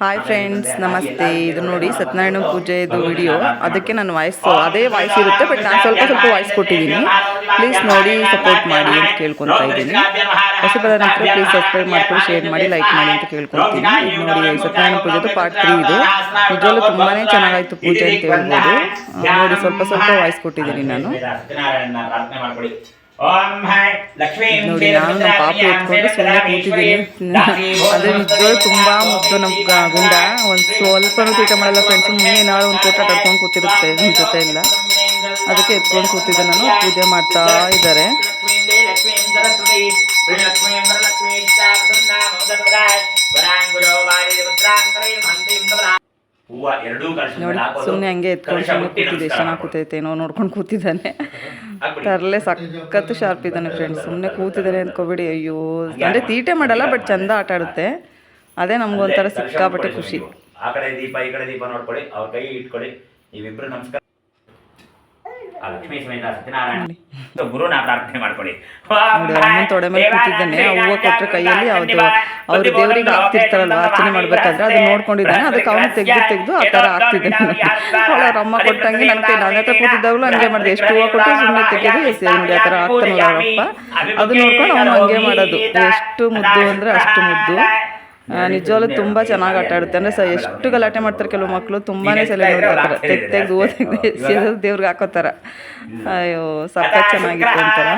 Hi friends, ನಮಸ್ತೆ. ಇದು ನೋಡಿ ಸತ್ಯನಾರಾಯಣ ಪೂಜೆದು ವಿಡಿಯೋ. ಅದಕ್ಕೆ ನಾನು ಅದೇ ವಾಯ್ಸ್ ಇರುತ್ತೆ, ಬಟ್ ನಾನು ಸ್ವಲ್ಪ ವಾಯ್ಸ್ ಕೊಟ್ಟಿದ್ದೀನಿ. ಪ್ಲೀಸ್ ನೋಡಿ ಸಪೋರ್ಟ್ ಮಾಡಿ ಅಂತ ಕೇಳ್ಕೊತಾ ಇದ್ದೀನಿ. ಹೊಸಬರ ನಂತರ ಪ್ಲೀಸ್ ಸಬ್ಸ್ಕ್ರೈಬ್ ಮಾಡ್ಕೊಂಡು ಶೇರ್ ಮಾಡಿ, ಲೈಕ್ ಮಾಡಿ ಅಂತ ಕೇಳ್ಕೊಳ್ತೀನಿ. ಇದು ನೋಡಿ ಸತ್ಯನಾರಾಯಣ ಪೂಜೆದು ಪಾರ್ಟ್ 3 ಇದು. ನಿಜವಲ್ಲೂ ತುಂಬಾ ಚೆನ್ನಾಗಾಯಿತು ಪೂಜೆ ಅಂತ ಹೇಳ್ಬೋದು. ನೋಡಿ ಸ್ವಲ್ಪ ವಾಯ್ಸ್ ಕೊಟ್ಟಿದ್ದೀನಿ ನಾನು. ನೋಡಿ ನಾನು ನಮ್ಮ ಪಾಪು ಎತ್ಕೊಂಡು ಸುಮ್ಮನೆ ಕೂತಿದ್ದೀನಿ. ಅದ್ರ ನಿಜವಾಗ್ಲೂ ತುಂಬ ಮುದ್ದು ನಮ್ಮ ಗುಂಡ. ಒಂದು ಸ್ವಲ್ಪನೂ ತೀಟ ಮಾಡಲ್ಲ ಫ್ರೆಂಡ್ಸ್. ಮುಂದೆ ಏನಾದ್ರು ಒಂದು ಕೋಟ ಕಟ್ಕೊಂಡು ಕೂತಿರುತ್ತೆ ನಿಮ್ಮ ಜೊತೆ ಇಲ್ಲ. ಅದಕ್ಕೆ ಎತ್ಕೊಂಡು ಕೂತಿದ್ದೆ ನಾನು. ಪೂಜೆ ಮಾಡ್ತಾ ಇದ್ದಾರೆ. ನೋಡಿ ಸುಮ್ಮನೆ ಹಂಗೆ ಎತ್ಕೊಂಡು ಸುಮ್ಮನೆ ಕೂತಿದ್ದೆ. ಎಷ್ಟು ಚೆನ್ನಾಗಿ ಕೂತೈತೆ ಏನೋ ನೋಡ್ಕೊಂಡು ಕೂತಿದ್ದಾನೆ. ತರಲೆ ಸಖತ್ತು ಶಾರ್ಪ್ ಇದ್ದಾನೆ ಫ್ರೆಂಡ್ಸ್. ಸುಮ್ಮನೆ ಕೂತಿದ್ದಾನೆ ಅಂದ್ಕೋಬೇಡಿ. ಅಯ್ಯೋ, ಅಂದರೆ ತೀಟೆ ಮಾಡಲ್ಲ, ಬಟ್ ಚಂದ ಆಟ ಆಡುತ್ತೆ. ಅದೇ ನಮ್ಗೊಂಥರ ಸಿಕ್ಕಾಪಟ್ಟೆ ಖುಷಿ. ಆ ಕಡೆ ದೀಪ ಈ ಕಡೆ ದೀಪ ನೋಡ್ಕೊಳ್ಳಿ, ಅವ್ರ ಕೈ ಇಟ್ಕೊಳ್ಳಿ. ನೀವಿಬ್ರು ನಮಸ್ಕಾರ. ಲಕ್ಷ್ಮೀ ಸಮೇತ ಸತ್ಯನಾರಾಯಣ ಗುರುನ ಪ್ರಾರ್ಥನೆ ಮಾಡ್ಕೊಳ್ಳಿ. ಅಮ್ಮನ ತೊಡೆ ಮೇಲೆ ಕೂತಿದ್ದಾನೆ. ಹೂವು ಕೊಟ್ಟರೆ ಕೈಯಲ್ಲಿ ಅವ್ರು ದೇವರಿಗೆ ಹಾಕ್ತಿರ್ತಾರಲ್ವ, ಅರ್ಚನೆ ಮಾಡ್ಬೇಕಾದ್ರೆ ಅದನ್ನ ನೋಡ್ಕೊಂಡಿದ್ದಾನೆ. ಅದಕ್ಕೆ ಅವನು ತೆಗೆದು ಆ ಥರ ಆಗ್ತಿದ್ದಾನೆ. ಅವ್ರ ಅಮ್ಮ ಕೊಟ್ಟಂಗೆ ನನ್ನ ಕೈ ನನ್ನ ಹತ್ರ ಕೂತಿದ್ದಾಗಲೂ ಹಂಗೆ ಮಾಡಿದೆ. ಎಷ್ಟು ಹೂವು ಕೊಟ್ಟು ಸುಮ್ಮನೆ ತೆಗೆದು ನೋಡಿ ಆ ಥರ ಆಗ್ತಾನಲ್ಲ ಅವರಪ್ಪ. ಅದು ನೋಡ್ಕೊಂಡು ಅವನು ಹಂಗೆ ಮಾಡೋದು. ಎಷ್ಟು ಮುದ್ದು ಅಂದರೆ ಅಷ್ಟು ಮುದ್ದು. ನಿಜವಾಗ್ಲೂ ತುಂಬ ಚೆನ್ನಾಗಿ ಆಟ ಆಡುತ್ತೆ. ಅಂದರೆ ಎಷ್ಟು ಗಲಾಟೆ ಮಾಡ್ತಾರೆ ಕೆಲವು ಮಕ್ಕಳು. ತುಂಬಾ ಸಲ ನೋಡ್ತಾರೆ, ತೆಗೆದು ದೇವ್ರಿಗೆ ಹಾಕೋತಾರ. ಅಯ್ಯೋ ಸಖತ್ ಚೆನ್ನಾಗಿತ್ತು ಒಂಥರ.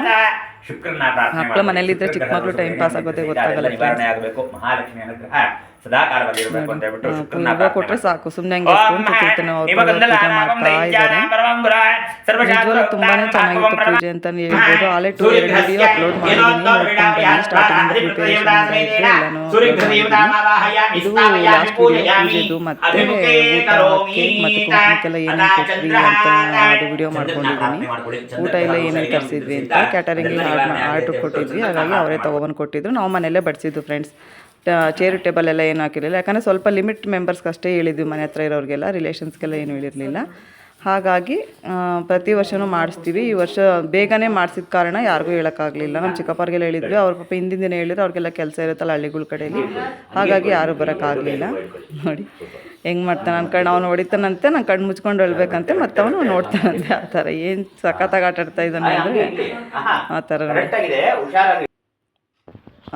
ಮಕ್ಕಳು ಮನೇಲಿದ್ರೆ ಚಿಕ್ಕ ಮಕ್ಕಳು ಟೈಮ್ ಪಾಸ್ ಆಗೋದೇ ಗೊತ್ತಾಗಲ್ಲ. ಹೂವು ಕೊಟ್ರೆ ಸಾಕು, ಸುಮ್ಮನೆ ಹಂಗೆ ಕೂತಿರ್ತಾನೆ. ಅವ್ರು ಪೂಜೆ ಮಾಡ್ತಾ ಇದ್ದಾರೆ. ನಿಜವಾಗ್ಲೂ ತುಂಬಾನೇ ಚೆನ್ನಾಗಿತ್ತು ಪೂಜೆ ಅಂತಾನೆ ಹೇಳ್ಬೋದು. ಆಲೆ 2 ವಿಡಿಯೋ ಅಪ್ಲೋಡ್ ಮಾಡಿದ್ದೀನಿ. ನೋಡ್ಕೊಂಡು ಸ್ಟಾರ್ಟಿಂಗ್ ಪ್ರಿಪರೇಷನ್ ಎಲ್ಲಾನು ಇದು ಲಾಸ್ಟ್ ವಿಡಿಯೋ ಪೂಜೆದು. ಮತ್ತೆ ಊಟ, ಕೇಕ್ ಮತ್ತೆ ಕುಂಕುಮಕ್ಕೆಲ್ಲ ಏನೇನು ಕೊಟ್ವಿ ಅಂತ ಅದು ವಿಡಿಯೋ ಮಾಡ್ಕೊಂಡಿದ್ದೀನಿ. ಊಟ ಎಲ್ಲ ಏನೇನು ತರಿಸಿದ್ವಿ ಅಂತ ಕ್ಯಾಟರಿಂಗಿಗೆ ಆರ್ಡ್ರ್ ಕೊಟ್ಟಿದ್ವಿ. ಹಾಗಾಗಿ ಅವರೇ ತೊಗೊಬಂದು ಕೊಟ್ಟಿದ್ರು. ನಾವು ಮನೆಯಲ್ಲೇ ಬಡಿಸಿದ್ದು ಫ್ರೆಂಡ್ಸ್. ಚೇರು ಟೇಬಲ್ ಎಲ್ಲ ಏನು ಹಾಕಿರಲಿಲ್ಲ. ಯಾಕಂದರೆ ಸ್ವಲ್ಪ ಲಿಮಿಟ್ ಮೆಂಬರ್ಸ್ಗೆ ಅಷ್ಟೇ ಹೇಳಿದ್ವಿ, ಮನೆ ಹತ್ರ ಇರೋರಿಗೆಲ್ಲ, ರಿಲೇಷನ್ಸ್ಗೆಲ್ಲ ಏನು ಹೇಳಿರಲಿಲ್ಲ. ಹಾಗಾಗಿ ಪ್ರತಿ ವರ್ಷವೂ ಮಾಡಿಸ್ತೀವಿ. ಈ ವರ್ಷ ಬೇಗನೆ ಮಾಡಿಸಿದ ಕಾರಣ ಯಾರಿಗೂ ಹೇಳೋಕ್ಕಾಗಲಿಲ್ಲ. ನಮ್ಮ ಚಿಕ್ಕಪ್ಪರಿಗೆಲ್ಲ ಹೇಳಿದ್ವಿ. ಅವ್ರ ಪಾಪ ಹಿಂದಿನ ದಿನ ಹೇಳಿದ್ರು, ಅವ್ರಿಗೆಲ್ಲ ಕೆಲಸ ಇರುತ್ತಲ್ಲ ಹಳ್ಳಿಗಳ ಕಡೆಯಲ್ಲಿ. ಹಾಗಾಗಿ ಯಾರೂ ಬರೋಕ್ಕಾಗಲಿಲ್ಲ. ನೋಡಿ ಹೆಂಗೆ ಮಾಡ್ತಾನೆ. ನನ್ನ ಕಣ್ಣು ಅವನು ಹೊಡಿತಾನಂತೆ, ನಾನು ಕಣ್ಣು ಮುಚ್ಕೊಂಡು ಹೇಳ್ಬೇಕಂತೆ, ಮತ್ತು ಅವನು ನೋಡ್ತಾನಂತೆ. ಆ ಥರ ಏನು ಸಖತ್ತಾಗಿ ಆಟ ಆಡ್ತಾ ಇದ್ದಾನೆ ಅಂದರೆ ಆ ಥರ.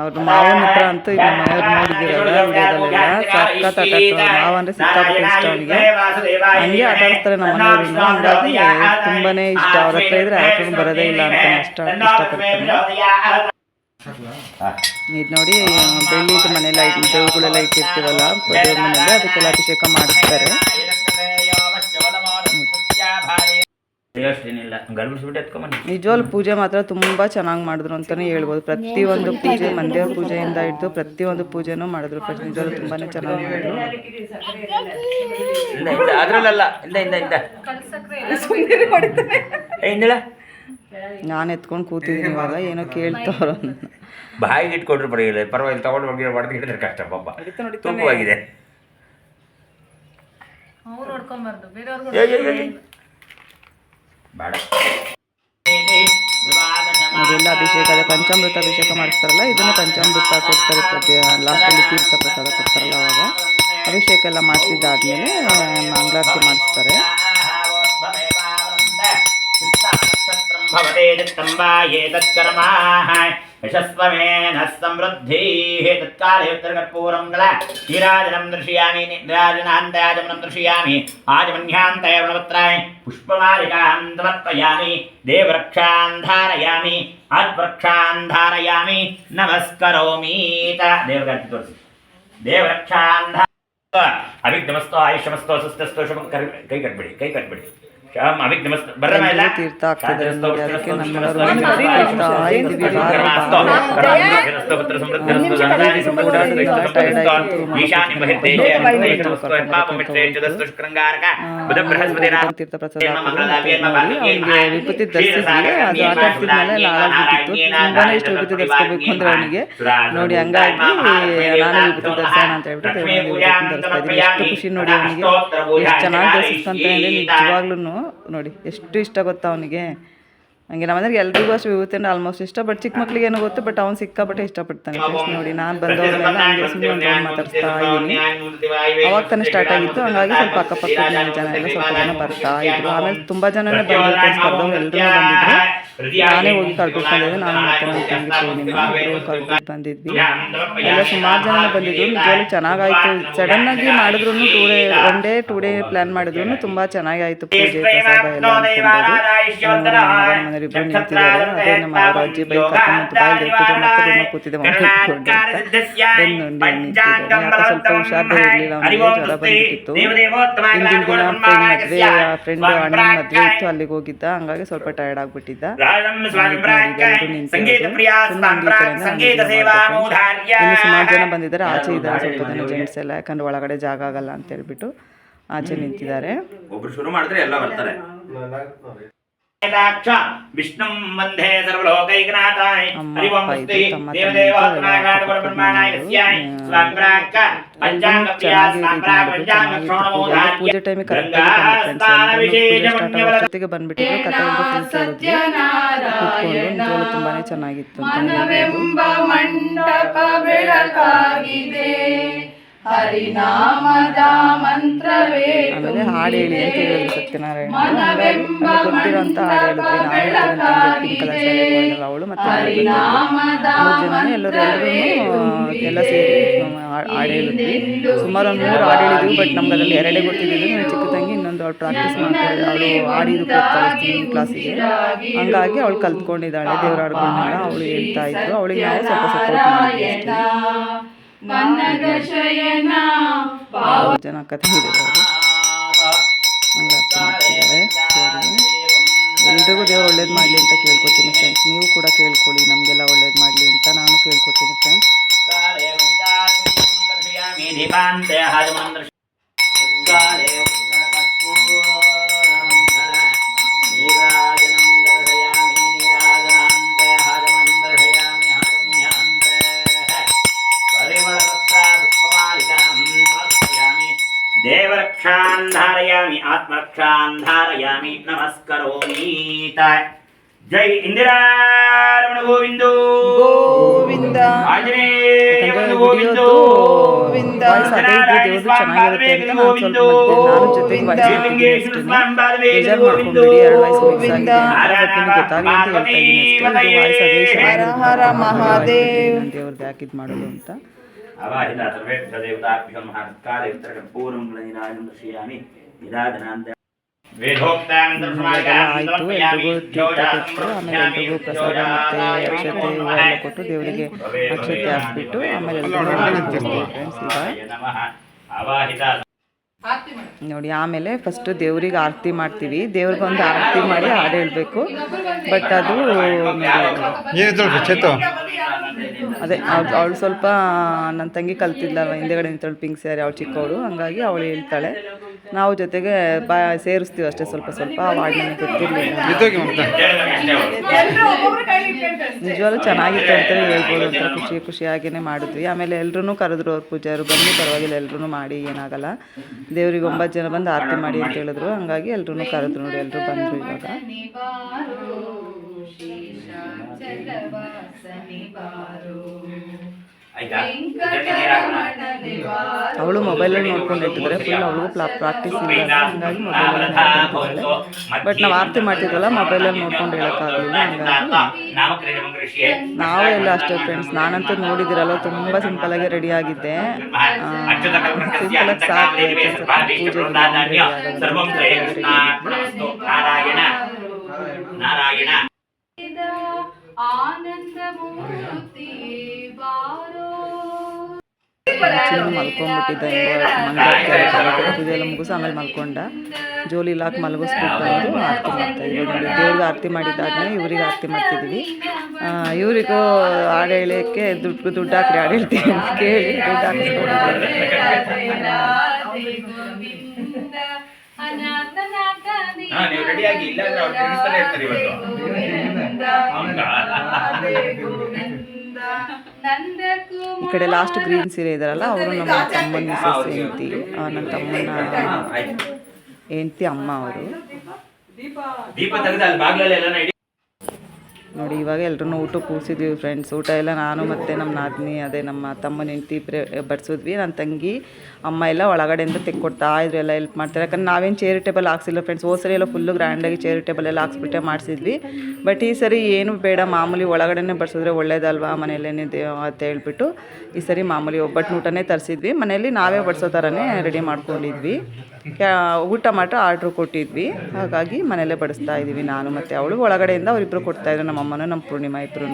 ಅವ್ರ ಮಾವನ ಹತ್ರ ಅಂತೂ ಈಗ ಮನೆಯವ್ರು ನೋಡಿದ್ದೀರಲ್ಲ ವಿಡಿಯೋದಲ್ಲೆಲ್ಲ, ಸಖತ್ ಆಟ ಆಡ್ತಾರೆ. ಮಾವ ಅಂದರೆ ಸಿಕ್ಕಾಪಟ್ಟೆ ಇಷ್ಟ ಅವನಿಗೆ. ಹಂಗೆ ಆಟ ಆಡ್ತಾರೆ ನಮ್ಮ ಮನೆಯವ್ರಿಂದ. ಹಂಗಾಗಿ ತುಂಬಾ ಇಷ್ಟ. ಅವ್ರ ಹತ್ರ ಇದ್ರೆ ಆಟಗಳು ಬರೋದೇ ಇಲ್ಲ ಅಂತ ಇಷ್ಟಪಡ್ತಾನೆ. ಇದು ನೋಡಿ ಬೆಳ್ಳಿದು ಮನೆಯಲ್ಲ ದೇವ್ರುಗಳೆಲ್ಲ ಇಟ್ಟಿರ್ತೀವಲ್ಲ ದೇವ್ರ ಮನೆಯಲ್ಲಿ, ಅದಕ್ಕೆಲ್ಲ ಅಭಿಷೇಕ ಮಾಡಿಸ್ತಾರೆ. ನಿಜವಾಗ್ಲೂ ಪೂಜೆ ಮಾತ್ರ ತುಂಬ ಚೆನ್ನಾಗಿ ಮಾಡಿದ್ರು ಅಂತಲೇ ಹೇಳ್ಬೋದು. ಪ್ರತಿಯೊಂದು ಪೂಜೆ, ಮಂದೇವ್ರ ಪೂಜೆಯಿಂದ ಹಿಡಿದು ಪ್ರತಿಯೊಂದು ಪೂಜೆನೂ ಮಾಡಿದ್ರು. ನಿಜವಾಗ್ಲೂ ತುಂಬಾ ಚೆನ್ನಾಗಿ ಮಾಡಿದ್ರು. ನಾನು ಎತ್ಕೊಂಡು ಕೂತಿದ್ದೀನಿ. ಇವಾಗ ಏನೋ ಕೇಳ್ತಾವ್ರ. ಬಾಯಿಗೆ ಇಟ್ಕೊಂಡ್ರು ಬರೀಲ್ಲ, ಪರವಾಗಿಲ್ಲ. ತಗೊಂಡು ಹೊಡೆದು ಹಿಡಿದ್ರೆ ಕಷ್ಟ. ಪಾಪ ತೂಕವಾಗಿದೆ. ಅದೆಲ್ಲ ಅಭಿಷೇಕ, ಅದೇ ಪಂಚಾಮೃತ ಅಭಿಷೇಕ ಮಾಡಿಸ್ತಾರಲ್ಲ, ಇದನ್ನು ಪಂಚಾಮೃತ ಕೊಡ್ತಾರೆ. ಲಾಸ್ಟಲ್ಲಿ ತೀರ್ಥ ಪ್ರಸಾದ ಕೊಡ್ತಾರಲ್ಲ, ಅವಾಗ ಅಭಿಷೇಕ ಎಲ್ಲ ಮಾಡಿಸಿದ್ದಾದ್ಮೇಲೆ ಮಂಗಳಾರತಿ ಮಾಡಿಸ್ತಾರೆ. ಯಶಸ್ವಮೇನ ಸಮೃದ್ಧಿಃ ತತ್ಕಾಲೇ ಉತ್ತರಕರ್ಪೂರಂ ಗಲ ನೀರಾಜನಂ ದರ್ಶಯಾಮಿ ನೀರಾಜನಾಂತಯಾಜಮನಂ ದರ್ಶಯಾಮಿ ಆಜಮನ್ಯಾಂತಯವನವತ್ರಾಯ ಪುಷ್ಪಮಾಲಿಕಾಂ ಸಮರ್ಪಯಾಮಿ ದೇವರಕ್ಷಾನ್ ಧಾರಯಾಮಿ ಆತ್ಮರಕ್ಷಾನ್ ಧಾರಯಾಮಿ ನಮಸ್ಕರೋಮಿ. ದೇವರಕ್ಷಾನ್ ತೋರಿಸಿ. ದೇವರಕ್ಷಾನ್ ಅವಿಘ್ನಮಸ್ತು ಆಯುಷ್ಯಮಸ್ತು ಸುಸ್ಥಸ್ತು ಶುಭಂ. ಕೈ ಕಟ್ಬಿಡಿ. ತೀರ್ಥ ಆಗ್ತಿದ್ದಾರೆ ನೋಡಿ. ಅದಕ್ಕೆ ನಮ್ಮವರು ತೀರ್ಥ ಪ್ರಸಾದ ಅವನಿಗೆ ವಿಭೂತಿ ಧರಿಸಿದ್ವಿ. ಅದು ಆಟ ಆಡ್ತಿದ್ಮೇಲೆ ಹಾಳಾಗ್ಬಿಟ್ಟಿತ್ತು. ತುಂಬಾನೇ ಇಷ್ಟ ವಿಭೂತಿ ಧರಿಸ್ಕೋಬೇಕು ಅಂದ್ರೆ ಅವನಿಗೆ. ನೋಡಿ ಹಂಗಾಗಿ ನಾನು ವಿಭೂತಿ ಧರಿಸೋಣ ಅಂತ ಹೇಳ್ಬಿಟ್ಟು ಧರಿಸ್ತಾ ಇದ್ದೀನಿ. ಎಷ್ಟು ಖುಷಿ ನೋಡಿ ಅವನಿಗೆ. ಎಷ್ಟು ಚೆನ್ನಾಗಿ ಧರಿಸ್ಕೊಂತ ಅಂದರೆ ನಿಜವಾಗ್ಲೂ ನೋಡಿ ಎಷ್ಟು ಇಷ್ಟ ಗೊತ್ತಾ ಅವನಿಗೆ. ಹಂಗೆ ನಮ್ಮನೆಗೆ ಎಲ್ರಿಗೂ ಅಷ್ಟು ವಿಭೂತಿ ಅಂದ್ರೆ ಆಲ್ಮೋಸ್ಟ್ ಇಷ್ಟ. ಬಟ್ ಚಿಕ್ಕ ಮಕ್ಳಿಗೆ ಏನೋ ಗೊತ್ತು, ಬಟ್ ಅವ್ನು ಸಿಕ್ಕಾಪಟ್ಟೆ ಇಷ್ಟಪಡ್ತಾನೆ ಫ್ರೆಂಡ್ಸ್. ನೋಡಿ ನಾನು ಬಂದವ್ರನ್ನೆಲ್ಲ ಹಂಗೆ ಸುಮ್ಮನೆ ಒಂದು ಮಾತಾಡ್ತಾ ಇದ್ದೀನಿ. ಅವಾಗ ತಾನೇ ಸ್ಟಾರ್ಟ್ ಆಗಿತ್ತು, ಹಂಗಾಗಿ ಸ್ವಲ್ಪ ಅಕ್ಕಪಕ್ಕದ ಜನ ಎಲ್ಲ ಸ್ವಲ್ಪ ಜನ ಬರ್ತಾ ಇದ್ರು. ಆಮೇಲೆ ತುಂಬ ಜನನೇ ಬಂದರು ಫ್ರೆಂಡ್ಸ್, ಕರೆದವ್ರು ಎಲ್ಲರೂ ಬಂದಿದ್ರು. ನಾನೇ ಹೋಗಿ ಕರ್ಬಿಟ್ಟು ಬಂದಿದ್ದೆ, ನಾನು ಮತ್ತೆ ನನ್ನ ತಂಗಿ ಪೂರ್ಣಿಮಾ ಕರ್ಬಿಟ್ಟು ಬಂದಿದ್ವಿ. ಎಲ್ಲ ಸುಮಾರು ಜನ ಬಂದಿದ್ರು. ನಿಜವಾಗ್ಲೂ ಚೆನ್ನಾಗಾಯಿತು. ಸಡನ್ನಾಗಿ ಮಾಡಿದ್ರು ಒನ್ ಡೇ 2 ಡೇ ಪ್ಲ್ಯಾನ್ ಮಾಡಿದ್ರು ತುಂಬ ಚೆನ್ನಾಗಿ ಆಯಿತು. ಪೂಜೆ ಪ್ರಸಾದ ಎಲ್ಲ ಅನ್ಕೊಂಡ್ರು. ಮನೆಯಲ್ಲಿಬ್ಬರು ನಿಂತಿದ್ದಾರೆ. ಅದೇ ನಮ್ಮ ಅವರ ಅಜ್ಜಿ ಬೈಕ್ ಕರ್ಕೊಂಡು ಬಾಯಿಗೆ ಪೂಜೆ ಮಾಡ್ತಾರೆ, ಕೂತಿದ್ದೆ ಮಕ್ಕಳು ಇಟ್ಕೊಂಡು ಅಂತ ಬೆನ್ನು ನಿಂತಿದ್ದಾರೆ. ಯಾಕೆ ಸ್ವಲ್ಪ ಹುಷಾರ್ ಬೇರೆ ಇರಲಿಲ್ಲ, ಅವನಿಗೆ ಜ್ವರ ಬಂದ್ಬಿಟ್ಟಿತ್ತು. ಹಿಂದಿನ ದಿನ ಫ್ರೆಂಡ್ ಅಣ್ಣನ ಮದುವೆ ಇತ್ತು, ಅಲ್ಲಿಗೆ ಹೋಗಿದ್ದ, ಹಂಗಾಗಿ ಸ್ವಲ್ಪ ಟಯರ್ಡ್ ಆಗ್ಬಿಟ್ಟಿದ್ದ. ಇನ್ನು ಸುಮಾರು ಜನ ಬಂದಿದ್ದಾರೆ. ಆಚೆ ಇದ್ದಾರೆ ಸ್ವಲ್ಪ ಜನ ಜೆಂಟ್ಸ್ ಎಲ್ಲ, ಯಾಕಂದ್ರೆ ಒಳಗಡೆ ಜಾಗ ಆಗಲ್ಲ ಅಂತ ಹೇಳ್ಬಿಟ್ಟು ಆಚೆ ನಿಂತಿದ್ದಾರೆ. ಒಬ್ರು ಶುರು ಮಾಡಿದ್ರೆ ಎಲ್ಲ ಬರ್ತಾರೆ. ವಿಷ್ಣು ವಂದೇ ಸರ್ವಲೋಕೈಕನಾಥಾಯ ಹರಿವಂಸ್ತೆ ದೇವದೇವಾತ್ಮನಾಗಾಢ ಬ್ರಹ್ಮಣಾಯ ಸ್ಯಾಯ ಸ್ವಾಂಗ್ರಾಕ ಪಂಚಾಂಗ ಪ್ರಿಯಾಸ್ ಪಂಚಾಂಗ ಶ್ರವಣಮೋಧಾರ್ಯ ಪೂಜೆ ಟೈಮಿಗೆ ಕರೆಕ್ಟಾಗಿ ಬಂದ್ಬಿಟ್ಟಿದ್ರು. ಕಥೆ ಫುಲ್ ಕೇಳಿದ್ವಿ, ಕೂತ್ಕೊಂಡು ನಿಜವಾಗ್ಲೂ ತುಂಬಾನೇ ಚೆನ್ನಾಗಿತ್ತು ಅಂತ ಮಂಟಪ ಬೆಳಕಾಗಿದೆ, ಹರಿನಾಮದ ಮಂತ್ರವೇ. ಆಮೇಲೆ ಹಾಡು ಹೇಳಿ ಅಂತ ಹೇಳಿದ್ರು ಸತ್ಯನಾರಾಯಣ. ಗೊತ್ತಿರೋಂಥ ಹಾಡು ಹೇಳಿದ್ವಿ. ನಾವು ಪಿಂಕ್ ಕಲರ್ ಸ್ಯಾರಿ ಹಾಕೊಂಡಿಲ್ಲ ಅವಳು, ಮತ್ತೆ 3 ಜನ ಎಲ್ಲರೂ ಎಲ್ಲ ಸೇರಿ ಹಾಡು ಹೇಳಿದ್ವಿ. ಸುಮಾರು ಒಂದು 3 ಹಾಡು ಹೇಳಿದ್ವಿ. ಬಟ್ ನಮ್ಗೆ ಅದರಲ್ಲಿ 2 ಗೊತ್ತಿದ್ದಿದ್ದು. ನಾವು ಚಿಕ್ಕ ತಂಗಿ ಇನ್ನೊಂದು ಅವಳು ಪ್ರಾಕ್ಟೀಸ್ ಮಾಡ್ಕೊಂಡಿದ್ದೆ. ಅವಳು ಹಾಡಿದ್ದು ಕಲಿಸ್ತೀನಿ ಕ್ಲಾಸಿಗೆ, ಹಂಗಾಗಿ ಅವಳು ಕಲ್ತ್ಕೊಂಡಿದ್ದಾಳೆ ದೇವ್ರ ಹಾಡುಗಳನ್ನೆಲ್ಲ. ಅವಳು ಹೇಳ್ತಾ ಇದ್ರು, ಅವಳಿಗೆ ನಾವು ಸ್ವಲ್ಪ ಸಪೋರ್ಟ್ ಮಾಡಿದ್ವಿ. ಜನ ಕಥೆ ಹೇಳಿದ್ದಾರೆ, ಮಂಗಳಾರತಿ ಮಾಡ್ತಿದ್ದಾರೆ. ಎಲ್ರಿಗೂ ದೇವ್ರು ಒಳ್ಳೇದು ಮಾಡಲಿ ಅಂತ ಕೇಳ್ಕೊತೀನಿ ಫ್ರೆಂಡ್ಸ್. ನೀವು ಕೂಡ ಕೇಳ್ಕೊಳ್ಳಿ, ನಮಗೆಲ್ಲ ಒಳ್ಳೇದು ಮಾಡಲಿ ಅಂತ ನಾನು ಕೇಳ್ಕೊತೀನಿ ಫ್ರೆಂಡ್ಸ್. ದೇವರಕ್ಷಾನ್ ಧಾರಯಾಮಿ ಆತ್ಮರಕ್ಷಾನ್ ಧಾರಯಾಮಿ ನಮಸ್ಕರೋಮಿ. ಜೈ ಇಂದಿರಾರಮಣ ಗೋವಿಂದೋ ಗೋವಿಂದ. ಗೋವಿಂದೋ ದೇವ್ರದ್ದು ಚೆನ್ನಾಗಿರುತ್ತೆ ಅಂತ ನಾನು ಸ್ವಲ್ಪ ನಾನು ಜೊತೆಗೆ ಬೇಜಾರು ಮಾಡ್ಕೊಂಡ್ಬಿಡಿ. 2 ವಯಸ್ಸು ಮಿಕ್ಸ್ ಆಗಿದೆ, ಗೊತ್ತಾಗಲಿ ಅಂತ ಹೇಳ್ತಾ ಇದ್ದೀನಿ ಅಷ್ಟೇ. ಹರ ಹರ ಮಹಾದೇವ್ ದೇವ್ರದ್ದು ಯಾಕೆ ಇದು ಮಾಡೋದು ಅಂತ. ಅವಾಹಿತ ಸರ್ವೇಭ್ಯ ದೇವತಾಭ್ಯಂ ಮಹಾತ್ಕಾಲ ಉತ್ತರಕ ಪೂರ್ವಂ ಗಣನಿರಾಜಂ ದರ್ಶಯಾಮಿ ನಿರಾಜನಾಂತ ವೇದೋಕ್ತಾಂತ ಆಯಿತು. ಎಲ್ರಿಗೂ ತೀರ್ಥ ಕೊಟ್ಟು ಆಮೇಲೆ ಎಲ್ರಿಗೂ ಪ್ರಸಾದ ಮತ್ತು ಅಕ್ಷತೆ ಎಲ್ಲ ಕೊಟ್ಟು ದೇವರಿಗೆ ಅಕ್ಷತೆ ಹಾಕ್ಬಿಟ್ಟು ಆಮೇಲೆ ಎಲ್ಲರೂ ಫ್ರೆಂಡ್ಸ್. ಈಗ ನೋಡಿ ಆಮೇಲೆ ಫಸ್ಟ್ ದೇವ್ರಿಗೆ ಆರತಿ ಮಾಡ್ತೀವಿ. ದೇವ್ರಿಗೆ ಒಂದು ಆರತಿ ಮಾಡಿ ಹಾಡು ಹೇಳಬೇಕು. ಬಟ್ ಅದು ಅದೇ ಅವಳು ಸ್ವಲ್ಪ ನನ್ನ ತಂಗಿ ಕಲ್ತಿದ್ದಲ್ಲ, ಹಿಂದೆಗಡೆ ನಿಂತಳು ಪಿಂಕ್ ಸ್ಯಾರಿ, ಅವಳು ಚಿಕ್ಕವಳು, ಹಂಗಾಗಿ ಅವಳು ಹೇಳ್ತಾಳೆ. ನಾವು ಜೊತೆಗೆ ಸೇರಿಸ್ತೀವಿ ಅಷ್ಟೇ ಸ್ವಲ್ಪ ಸ್ವಲ್ಪ. ಹಾಡು ನನಗೆ ಗೊತ್ತಿರಲಿಲ್ಲ. ನಿಜವಾಗ್ಲೂ ಚೆನ್ನಾಗಿತ್ತು ಅಂತಲೇ ಹೇಳ್ಬೋದು. ಅಂತ ಖುಷಿಯಾಗಿಯೇ ಮಾಡಿದ್ವಿ. ಆಮೇಲೆ ಎಲ್ಲರೂ ಕರೆದ್ರು ಅವ್ರ ಪೂಜಾರು, ಬನ್ನಿ ಪರವಾಗಿಲ್ಲ ಎಲ್ಲರೂ ಮಾಡಿ, ಏನಾಗಲ್ಲ. ದೇವ್ರಿಗೆ 9 ಜನ ಬಂದು ಆರತಿ ಮಾಡಿ ಅಂತ ಹೇಳಿದ್ರು, ಹಂಗಾಗಿ ಎಲ್ಲರೂ ಕರೆದ್ರು. ನೋಡಿ ಎಲ್ಲರೂ ಬಂದರು. ಇವಾಗ ಅವಳು ಮೊಬೈಲಲ್ಲಿ ನೋಡ್ಕೊಂಡು ಇಟ್ಟಿದ್ರೆ ಫುಲ್ ಅವಳಿಗೂ ಪ್ರಾಕ್ಟೀಸ್ ಇಲ್ಲ, ಹಂಗಾಗಿ ಮೊಬೈಲಲ್ಲಿ ನೋಡ್ಕೊಂಡಿದ್ದಾಳೆ. ಬಟ್ ನಾವು ಆರತಿ ಮಾಡ್ತಿದ್ವಲ್ಲ, ಮೊಬೈಲಲ್ಲಿ ನೋಡ್ಕೊಂಡು ಹೇಳೋಕ್ಕಾಗಲಿಲ್ಲ. ಹಂಗಾಗಿ ನಾವು ಎಲ್ಲ ಅಷ್ಟೇ ಫ್ರೆಂಡ್ಸ್. ನಾನಂತೂ ನೋಡಿದಿರಲ್ಲ ತುಂಬ ಸಿಂಪಲಾಗಿ ರೆಡಿ ಆಗಿದ್ದೆ. ಸಿಂಪಲಾಗಿ ಸಾಕು ಪೂಜೆಗೆ ಮಲ್ಕೊಂಡ್ಬಿಟ್ಟಿದ್ದ. ಪೂಜೆ ಎಲ್ಲ ಮುಗಿಸಿ ಆಮೇಲೆ ಮಲ್ಕೊಂಡ. ಜೋಲಿ ಲಾಕ್ ಮಲಗಿಸ್ಬಿಟ್ಟು ಬಂದು ಆರತಿ ಮಾಡ್ತಾ ಇದ್ದೀವಿ. ನೋಡಿ ದೇವ್ರಿಗೆ ಆರತಿ ಮಾಡಿದ್ದಾದ್ಮೇಲೆ ಇವ್ರಿಗೆ ಆರತಿ ಮಾಡ್ತಿದ್ದೀವಿ. ಇವರಿಗೂ ಹಾಡು ಹೇಳೋಕ್ಕೆ ದುಡ್ಡು ಹಾಕ್ರಿ ಹಾಡು ಹೇಳ್ತೀವಿ ಅಂತ ಕೇಳಿ ದುಡ್ಡು ಹಾಕಿಸ್ಕೊಂಡಿದ್ದಾರೆ. ಈ ಕಡೆ ಲಾಸ್ಟ್ ಗ್ರೀನ್ ಸೀರೆ ಇದಾರಲ್ಲ, ಅವರು ನಮ್ಮ ತಮ್ಮನ ಮಿಸಸ್ ಹೆಂಡತಿ, ನನ್ನ ತಮ್ಮನ ಹೆಂಡತಿ ಅಮ್ಮ ಅವರು. ನೋಡಿ ಇವಾಗ ಎಲ್ಲರೂ ಊಟ ಕೂರಿಸಿದ್ವಿ ಫ್ರೆಂಡ್ಸ್. ಊಟ ಎಲ್ಲ ನಾನು ಮತ್ತು ನಮ್ಮ ನಾದಿನಿ ಅದೇ ನಮ್ಮ ತಮ್ಮನ ಹೆಂಡತಿ ಬಡಿಸಿದ್ವಿ. ನನ್ನ ತಂಗಿ ಅಮ್ಮ ಎಲ್ಲ ಒಳಗಡೆಯಿಂದ ತೆಕ್ಕೊಡ್ತಾ ಇದ್ರು, ಎಲ್ಲ ಹೆಲ್ಪ್ ಮಾಡ್ತಾರೆ. ಯಾಕಂದ್ರೆ ನಾವೇನು ಚೇರ್ ಟೇಬಲ್ ಹಾಕ್ಸಿಲ್ಲ ಫ್ರೆಂಡ್ಸ್. ಹೋದ ಸರಿ ಎಲ್ಲ ಫುಲ್ಲು ಗ್ರ್ಯಾಂಡಾಗಿ ಚೇರ್ ಟೇಬಲ್ ಎಲ್ಲ ಹಾಕ್ಸ್ಬಿಟ್ಟೆ ಮಾಡಿಸಿದ್ವಿ. ಬಟ್ ಈ ಸರಿ ಏನು ಬೇಡ, ಮಾಮೂಲಿ ಒಳಗಡೆನೇ ಬಡಿಸಿದ್ರೆ ಒಳ್ಳೇದಲ್ವಾ ಮನೆಯಲ್ಲೇ ಅಂತ ಹೇಳ್ಬಿಟ್ಟು ಈ ಸರಿ ಮಾಮೂಲಿ ಒಬ್ಬಟ್ಟು ಊಟನೇ ತರಿಸಿದ್ವಿ. ಮನೆಯಲ್ಲಿ ನಾವೇ ಬಡಿಸೋ ಥರನೇ ರೆಡಿ ಮಾಡ್ಕೊಂಡಿದ್ವಿ. ಊಟ ಮಾತ್ರ ಆರ್ಡ್ರ್ ಕೊಟ್ಟಿದ್ವಿ, ಹಾಗಾಗಿ ಮನೆಯಲ್ಲೇ ಬಡಿಸ್ತಾ ಇದ್ದೀವಿ. ನಾನು ಮತ್ತು ಅವಳು ಒಳಗಡೆಯಿಂದ ಅವರಿಬ್ಬರು ಕೊಡ್ತಾಯಿದ್ರು, ನಮ್ಮ ಅಮ್ಮನೂ ನಮ್ಮ ಪೂರ್ಣಿಮಾ ಇಬ್ಬರು.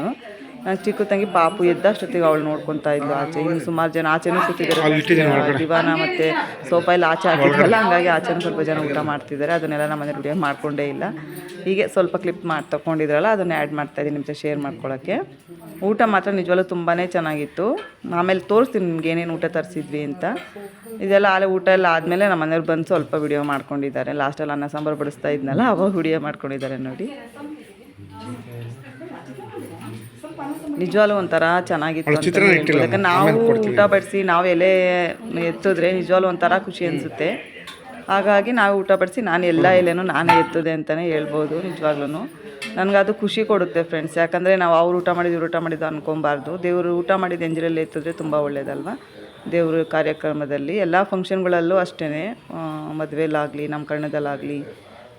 ಚಿಕ್ಕ ತಂಗಿ ಪಾಪು ಎದ್ದಷ್ಟೊತ್ತಿಗೆ ಅವಳು ನೋಡ್ಕೊತಾ ಇದ್ಲು ಆಚೆ. ಇನ್ನು ಸುಮಾರು ಜನ ಆಚೆನೂ ಕೂತಿದ್ದಾರೆ. ದಿವಾನ ಮತ್ತು ಸೋಫಾ ಎಲ್ಲ ಆಚೆ ಹಾಕಿದ್ವಲ್ಲ, ಹಂಗಾಗಿ ಆಚೆನೂ ಸ್ವಲ್ಪ ಜನ ಊಟ ಮಾಡ್ತಿದ್ದಾರೆ. ಅದನ್ನೆಲ್ಲ ನಮ್ಮ ಮನೆ ವಿಡಿಯೋ ಮಾಡ್ಕೊಂಡೇ ಇಲ್ಲ. ಹೀಗೆ ಸ್ವಲ್ಪ ಕ್ಲಿಪ್ ತೊಗೊಂಡಿದ್ರಲ್ಲ ಅದನ್ನು ಆ್ಯಡ್ ಮಾಡ್ತಾಯಿದ್ದೀನಿ ನಿಮ್ಮ ಜೊತೆ ಶೇರ್ ಮಾಡ್ಕೊಳ್ಳೋಕ್ಕೆ. ಊಟ ಮಾತ್ರ ನಿಜವಾಗ್ಲೂ ತುಂಬಾ ಚೆನ್ನಾಗಿತ್ತು. ಆಮೇಲೆ ತೋರಿಸ್ತೀನಿ ನಿಮ್ಗೆ ಏನೇನು ಊಟ ತರಿಸಿದ್ವಿ ಅಂತ. ಇದೆಲ್ಲ ಆಲೆ ಊಟ ಎಲ್ಲ ಆದಮೇಲೆ ನಮ್ಮ ಮನೆಯವ್ರು ಬಂದು ಸ್ವಲ್ಪ ವಿಡಿಯೋ ಮಾಡ್ಕೊಂಡಿದ್ದಾರೆ. ಲಾಸ್ಟಲ್ಲಿ ಅನ್ನ ಸಾಂಬಾರು ಬಡಿಸ್ತಾ ಇದ್ನಲ್ಲ ಅವಾಗ ವಿಡಿಯೋ ಮಾಡ್ಕೊಂಡಿದ್ದಾರೆ ನೋಡಿ. ನಿಜವಾಗ್ಲೂ ಒಂಥರ ಚೆನ್ನಾಗಿತ್ತು ಅಂತ ಹೇಳ್ಬೋದು. ಯಾಕಂದ್ರೆ ನಾವು ಊಟ ಬಡಿಸಿ ನಾವು ಎಲೆ ಎತ್ತಿದ್ರೆ ನಿಜವಾಗ್ಲೂ ಒಂಥರ ಖುಷಿ ಅನಿಸುತ್ತೆ. ಹಾಗಾಗಿ ನಾವು ಊಟ ಬಡಿಸಿ ನಾನು ಎಲ್ಲ ಎಲೆನೂ ನಾನೇ ಎತ್ತದೆ ಅಂತಲೇ ಹೇಳ್ಬೋದು. ನಿಜವಾಗ್ಲೂ ನನಗದು ಖುಷಿ ಕೊಡುತ್ತೆ ಫ್ರೆಂಡ್ಸ್. ಯಾಕಂದರೆ ನಾವು ಅವ್ರು ಊಟ ಮಾಡಿದ್ದು ಅನ್ಕೊಬಾರ್ದು. ದೇವರು ಊಟ ಮಾಡಿದ್ದು ಎಂಜಲಲ್ಲಿ ಎತ್ತಿದ್ರೆ ತುಂಬ ಒಳ್ಳೇದಲ್ವ. ದೇವ್ರ ಕಾರ್ಯಕ್ರಮದಲ್ಲಿ ಎಲ್ಲ ಫಂಕ್ಷನ್ಗಳಲ್ಲೂ ಅಷ್ಟೇ, ಮದುವೆಲಾಗಲಿ ನಾಮಕರಣದಲ್ಲಾಗಲಿ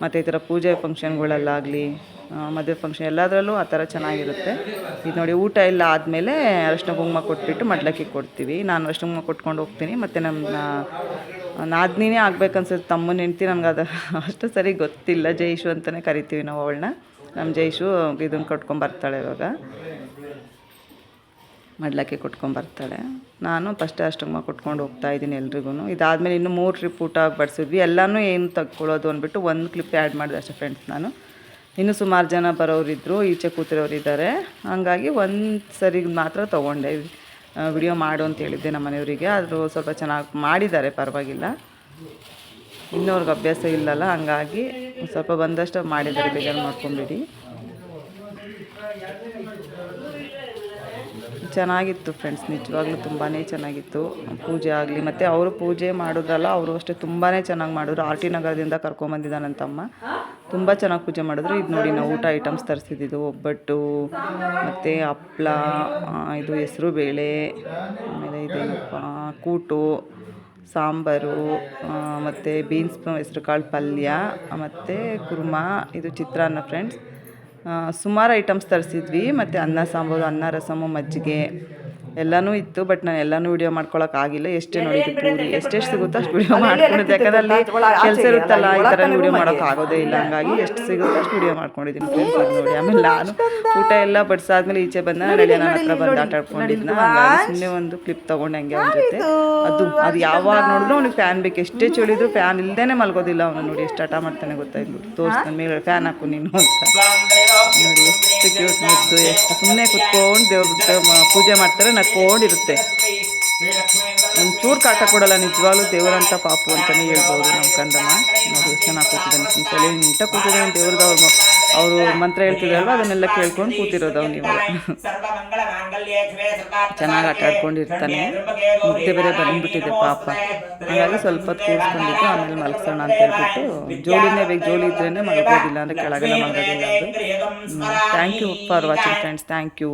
ಮತ್ತು ಈ ಥರ ಪೂಜೆ ಫಂಕ್ಷನ್ಗಳಲ್ಲಾಗಲಿ ಮದುವೆ ಫಂಕ್ಷನ್ ಎಲ್ಲದರಲ್ಲೂ ಆ ಥರ ಚೆನ್ನಾಗಿರುತ್ತೆ. ಇದು ನೋಡಿ ಊಟ ಎಲ್ಲ ಆದಮೇಲೆ ಅರಶಿನ ಕುಂಕುಮ ಕೊಟ್ಬಿಟ್ಟು ಮಡ್ಲಕ್ಕಿ ಕೊಡ್ತೀವಿ. ನಾನು ಅರಶಿನ ಕುಂಕುಮ ಕೊಟ್ಕೊಂಡು ಹೋಗ್ತೀನಿ. ಮತ್ತು ನಮ್ಮ ನಾದಿನಿನೇ ಆಗ್ಬೇಕನ್ಸುತ್ತೆ, ತಮ್ಮನ ಹೆಂಡ್ತಿ. ನನಗೆ ಅದು ಅಷ್ಟು ಸರಿ ಗೊತ್ತಿಲ್ಲ. ಜೈಶು ಅಂತಲೇ ಕರಿತೀವಿ ನಾವು ಅವಳನ್ನ. ನಮ್ಮ ಜೈಶು ಇದನ್ನು ಕೊಟ್ಕೊಂಬರ್ತಾಳೆ, ಇವಾಗ ಮಡ್ಲಕ್ಕಿ ಕೊಟ್ಕೊಂಬರ್ತಾಳೆ. ನಾನು ಫಸ್ಟ್ ಅಷ್ಟಮ್ಮ ಕೊಟ್ಕೊಂಡು ಹೋಗ್ತಾಯಿದ್ದೀನಿ ಎಲ್ರಿಗೂ. ಇದಾದಮೇಲೆ ಇನ್ನೂ 3 ಟ್ರಿಪ್ ಊಟ ಬಡಿಸಿದ್ವಿ. ಎಲ್ಲನೂ ಏನು ತಗೊಳ್ಳೋದು ಅಂದ್ಬಿಟ್ಟು ಒಂದು ಕ್ಲಿಪ್ ಆ್ಯಡ್ ಮಾಡಿದೆ ಅಷ್ಟೇ ಫ್ರೆಂಡ್ಸ್. ನಾನು ಇನ್ನೂ ಸುಮಾರು ಜನ ಬರೋರಿದ್ದರು, ಈಚೆ ಕೂತಿರೋರು ಇದ್ದಾರೆ. ಹಾಗಾಗಿ ಒಂದು ಸರಿ ಮಾತ್ರ ತೊಗೊಂಡೆ ವಿಡಿಯೋ ಮಾಡು ಅಂತ ಹೇಳಿದ್ದೆ ನಮ್ಮ ಮನೆಯವರಿಗೆ. ಆದರೂ ಸ್ವಲ್ಪ ಚೆನ್ನಾಗಿ ಮಾಡಿದ್ದಾರೆ, ಪರವಾಗಿಲ್ಲ. ಇನ್ನೂ ಅವ್ರಿಗೆ ಅಭ್ಯಾಸ ಇಲ್ಲಲ್ಲ, ಹಂಗಾಗಿ ಸ್ವಲ್ಪ ಬಂದಷ್ಟು ಮಾಡಿದ್ದಾರೆ, ಬೇಜಾರು ಮಾಡ್ಕೊಂಬಿಡಿ. ಚೆನ್ನಾಗಿತ್ತು ಫ್ರೆಂಡ್ಸ್, ನಿಜವಾಗ್ಲೂ ತುಂಬಾ ಚೆನ್ನಾಗಿತ್ತು. ಪೂಜೆ ಆಗಲಿ ಮತ್ತು ಅವರು ಪೂಜೆ ಮಾಡಿದ್ರಲ್ಲ, ಅವರು ಅಷ್ಟೇ ತುಂಬಾ ಚೆನ್ನಾಗಿ ಮಾಡಿದ್ರು. ಆರ್ ಟಿ ನಗರದಿಂದ ಕರ್ಕೊಂಬಂದಿದ್ದಾನಂತಮ್ಮ, ತುಂಬ ಚೆನ್ನಾಗಿ ಪೂಜೆ ಮಾಡಿದ್ರು. ಇದು ನೋಡಿ ನಾವು ಊಟ ಐಟಮ್ಸ್ ತರಿಸಿದ್ದು ಒಬ್ಬಟ್ಟು ಮತ್ತು ಹಪ್ಳ, ಇದು ಹೆಸರು ಬೇಳೆ, ಆಮೇಲೆ ಇದೇನಪ್ಪ ಕೂಟು, ಸಾಂಬಾರು, ಮತ್ತು ಬೀನ್ಸ್ ಹೆಸರು ಕಾಳು ಪಲ್ಯ, ಮತ್ತು ಕುರ್ಮಾ, ಇದು ಚಿತ್ರಾನ್ನ ಫ್ರೆಂಡ್ಸ್. ಸುಮಾರು ಐಟಮ್ಸ್ ತರಿಸಿದ್ವಿ. ಮತ್ತು ಅನ್ನ ಸಾಂಬಾರು, ಅನ್ನ ರಸಮು, ಮಜ್ಜಿಗೆ ಎಲ್ಲನೂ ಇತ್ತು. ಬಟ್ ನಾನು ಎಲ್ಲನೂ ವೀಡಿಯೋ ಮಾಡ್ಕೊಳಕ್ಕಾಗಿಲ್ಲ. ಎಷ್ಟೇ ನೋಡಿದ್ದು ಪೂರಿ ಎಷ್ಟೆಷ್ಟು ಸಿಗುತ್ತೋ ಅಷ್ಟು ವೀಡಿಯೋ ಮಾಡ್ಕೊಂಡಿದ್ದೆ. ಯಾಕಂದರೆ ಅಲ್ಲಿ ಕೆಲಸ ಇರುತ್ತಲ್ಲ, ಈ ಥರ ವೀಡಿಯೋ ಮಾಡೋಕ್ಕಾಗೋದೇ ಇಲ್ಲ. ಹಂಗಾಗಿ ಎಷ್ಟು ಸಿಗುತ್ತೋ ಅಷ್ಟು ವೀಡಿಯೋ ಮಾಡ್ಕೊಂಡಿದ್ದೀನಿ ಫ್ರೆಂಡ್ಸ್. ನೋಡಿ ಆಮೇಲೆ ನಾನು ಊಟ ಎಲ್ಲ ಬಡಿಸಾದ್ಮೇಲೆ ಈಚೆ ಬಂದ ನಡೆಯ ನನ್ನ ಹತ್ರ ಬಂದು ಆಟ ಆಡ್ಕೊಂಡಿದ್ನ. ಹಾಗಾಗಿ ಸುಮ್ಮನೆ ಒಂದು ಕ್ಲಿಪ್ ತೊಗೊಂಡು ಹಂಗೆ ಅವನ ಜೊತೆ. ಅದು ಯಾವಾಗ ನೋಡಿದ್ರು ಅವ್ನಿಗೆ ಫ್ಯಾನ್ ಬೇಕು. ಎಷ್ಟೇ ಚಳಿದ್ರು ಫ್ಯಾನ್ ಇಲ್ಲದೇ ಮಲ್ಗೋದಿಲ್ಲ ಅವನು. ನೋಡಿ ಎಷ್ಟು ಆಟ ಮಾಡ್ತಾನೆ ಗೊತ್ತಾಯ್ತು. ತೋರಿಸ್ತಾನೆ ಮೇಲೆ ಫ್ಯಾನ್ ಹಾಕು ನೀನು ಅಂತ. ನೋಡಿ ಎಷ್ಟು ಕ್ಯೂಟ್ ಮುದ್ದು, ಎಷ್ಟು ಸುಮ್ಮನೆ ಕುತ್ಕೊಂಡು ದೇವ್ರ ಪೂಜೆ ಮಾಡ್ತಾರೆ, ನಕ್ಕೊಂಡಿರುತ್ತೆ. ಒಂಚೂರು ಕಾಟ ಕೊಡಲ್ಲ. ನಿಜವಾಗ್ಲೂ ದೇವರಂತ ಪಾಪು ಅಂತಲೇ ಹೇಳ್ಬೋದು ನಮ್ಮ ಕಂದಮ್ಮ. ನೋಡಿ ಎಷ್ಟು ಚೆನ್ನಾಗಿ ಕೂತಿದ್ದಾನೆ, ತಲೆ ನಿಂಟ ಕೂತಿದ್ದಾನೆ. ದೇವ್ರದ್ದು ಅವರು ಮಂತ್ರ ಹೇಳ್ತಿದ್ರಲ್ವ, ಅದನ್ನೆಲ್ಲ ಕೇಳ್ಕೊಂಡು ಕೂತಿರೋದು ಅವ್ನು ಇವಾಗ. ಚೆನ್ನಾಗಿ ಆಟ ಆಡ್ಕೊಂಡಿರ್ತಾನೆ. ಮುದ್ದೆ ಬೇರೆ ಬಂದುಬಿಟ್ಟಿದೆ ಪಾಪ. ಹಾಗಾಗಿ ಸ್ವಲ್ಪ ಹೊತ್ತು ಕೂರಿಸ್ಕೊಂಡಿದ್ದು ಆಮೇಲೆ ಮಲಗಿಸೋಣ ಅಂತ ಹೇಳ್ಬಿಟ್ಟು. ಜೋಳಿನೇ ಬೇಕು, ಜೋಳಿ ಇದ್ರೇ ಮಲಗೋದಿಲ್ಲ, ಅಂದರೆ ಕೆಳಗೆಲ್ಲ ಮಲಗೋದಿಲ್ಲ ಅದು. Thank you for watching friends, thank you.